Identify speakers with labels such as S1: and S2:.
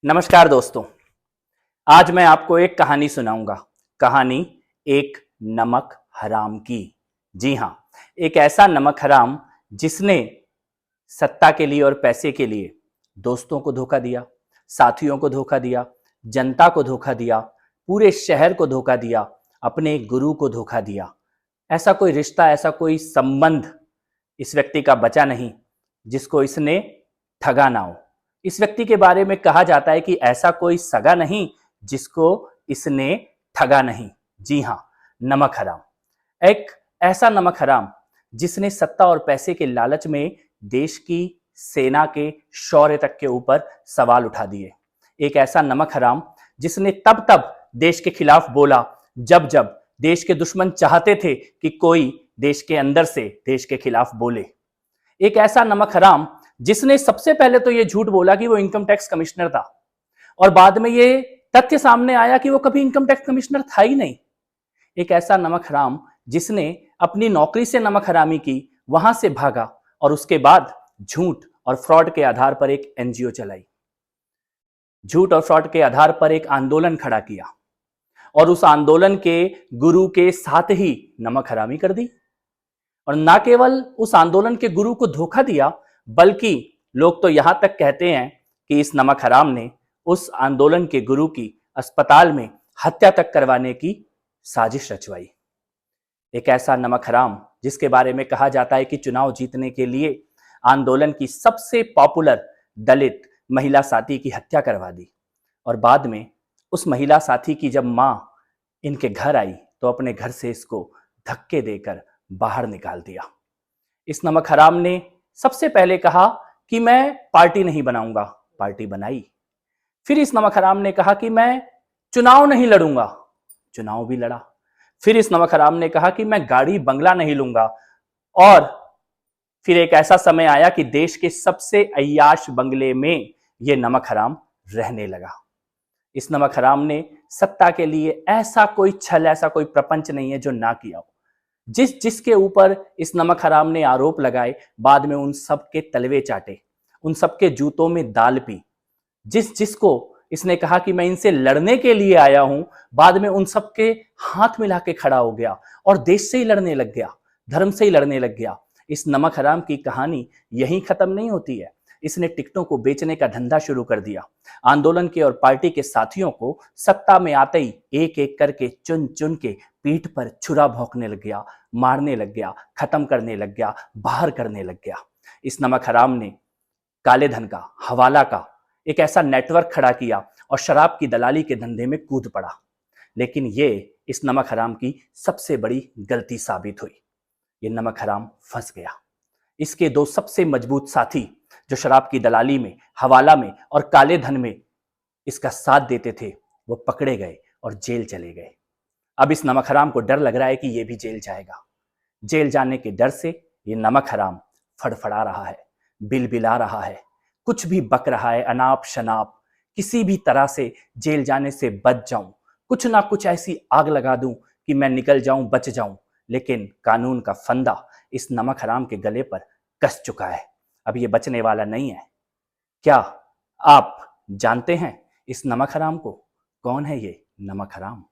S1: नमस्कार दोस्तों। आज मैं आपको एक कहानी सुनाऊंगा। कहानी एक नमक हराम की। जी हाँ, एक ऐसा नमक हराम जिसने सत्ता के लिए और पैसे के लिए दोस्तों को धोखा दिया, साथियों को धोखा दिया, जनता को धोखा दिया, पूरे शहर को धोखा दिया, अपने गुरु को धोखा दिया। ऐसा कोई रिश्ता, ऐसा कोई संबंध इस व्यक्ति का बचा नहीं जिसको इसने ठगा ना हो। इस व्यक्ति के बारे में कहा जाता है कि ऐसा कोई सगा नहीं जिसको इसने ठगा नहीं। जी हां, नमक हराम। एक ऐसा नमक हराम जिसने सत्ता और पैसे के लालच में देश की सेना के शौर्य तक के ऊपर सवाल उठा दिए। एक ऐसा नमक हराम जिसने तब तब देश के खिलाफ बोला जब जब देश के दुश्मन चाहते थे कि कोई देश के अंदर से देश के खिलाफ बोले। एक ऐसा नमक हराम जिसने सबसे पहले तो यह झूठ बोला कि वो इनकम टैक्स कमिश्नर था और बाद में ये तथ्य सामने आया कि वो कभी इनकम टैक्स कमिश्नर था ही नहीं। एक ऐसा नमक हराम जिसने अपनी नौकरी से नमक हरामी की, वहां से भागा और उसके बाद झूठ और फ्रॉड के आधार पर एक एनजीओ चलाई, झूठ और फ्रॉड के आधार पर एक आंदोलन खड़ा किया और उस आंदोलन के गुरु के साथ ही नमक हरामी कर दी। और ना केवल उस आंदोलन के गुरु को धोखा दिया, बल्कि लोग तो यहां तक कहते हैं कि इस नमक हराम ने उस आंदोलन के गुरु की अस्पताल में हत्या तक करवाने की साजिश रचवाई। एक ऐसा नमक हराम जिसके बारे में कहा जाता है कि चुनाव जीतने के लिए आंदोलन की सबसे पॉपुलर दलित महिला साथी की हत्या करवा दी और बाद में उस महिला साथी की जब मां इनके घर आई तो अपने घर से इसको धक्के देकर बाहर निकाल दिया। इस नमक हराम ने सबसे पहले कहा कि मैं पार्टी नहीं बनाऊंगा, पार्टी बनाई। फिर इस नमक हराम ने कहा कि मैं चुनाव नहीं लड़ूंगा, चुनाव भी लड़ा। फिर इस नमक हराम ने कहा कि मैं गाड़ी बंगला नहीं लूंगा और फिर एक ऐसा समय आया कि देश के सबसे अय्याश बंगले में यह नमक हराम रहने लगा। इस नमक हराम ने सत्ता के लिए ऐसा कोई छल, ऐसा कोई प्रपंच नहीं है जो ना किया हो। जिसके ऊपर इस नमक हराम ने आरोप लगाए, बाद में उन सब के तलवे चाटे, उन सब के जूतों में दाल पी। जिसको इसने कहा कि मैं इनसे लड़ने के लिए आया हूं, बाद में उन सब के हाथ मिला के खड़ा हो गया और देश से ही लड़ने लग गया, धर्म से ही लड़ने लग गया। इस नमक हराम की कहानी यहीं खत्म नहीं होती है। इसने टिकटों को बेचने का धंधा शुरू कर दिया। आंदोलन के और पार्टी के साथियों को सत्ता में आते ही एक एक करके चुन चुन के पीठ पर छुरा भोंकने लग गया, मारने लग गया, खत्म करने लग गया, बाहर करने लग गया। इस नमक हराम ने काले धन का, हवाला का एक ऐसा नेटवर्क खड़ा किया और शराब की दलाली के धंधे में कूद पड़ा। लेकिन ये इस नमक हराम की सबसे बड़ी गलती साबित हुई। ये नमक हराम फंस गया। इसके दो सबसे मजबूत साथी जो शराब की दलाली में, हवाला में और काले धन में इसका साथ देते थे, वो पकड़े गए और जेल चले गए। अब इस नमक हराम को डर लग रहा है कि ये भी जेल जाएगा। जेल जाने के डर से ये नमक हराम फड़फड़ा रहा है, बिलबिला रहा है, कुछ भी बक रहा है, अनाप शनाप, किसी भी तरह से जेल जाने से बच जाऊं, कुछ ना कुछ ऐसी आग लगा दूं कि मैं निकल जाऊं, बच जाऊं। लेकिन कानून का फंदा इस नमक हराम के गले पर कस चुका है। अब ये बचने वाला नहीं है। क्या आप जानते हैं इस नमक हराम को? कौन है ये नमक हराम?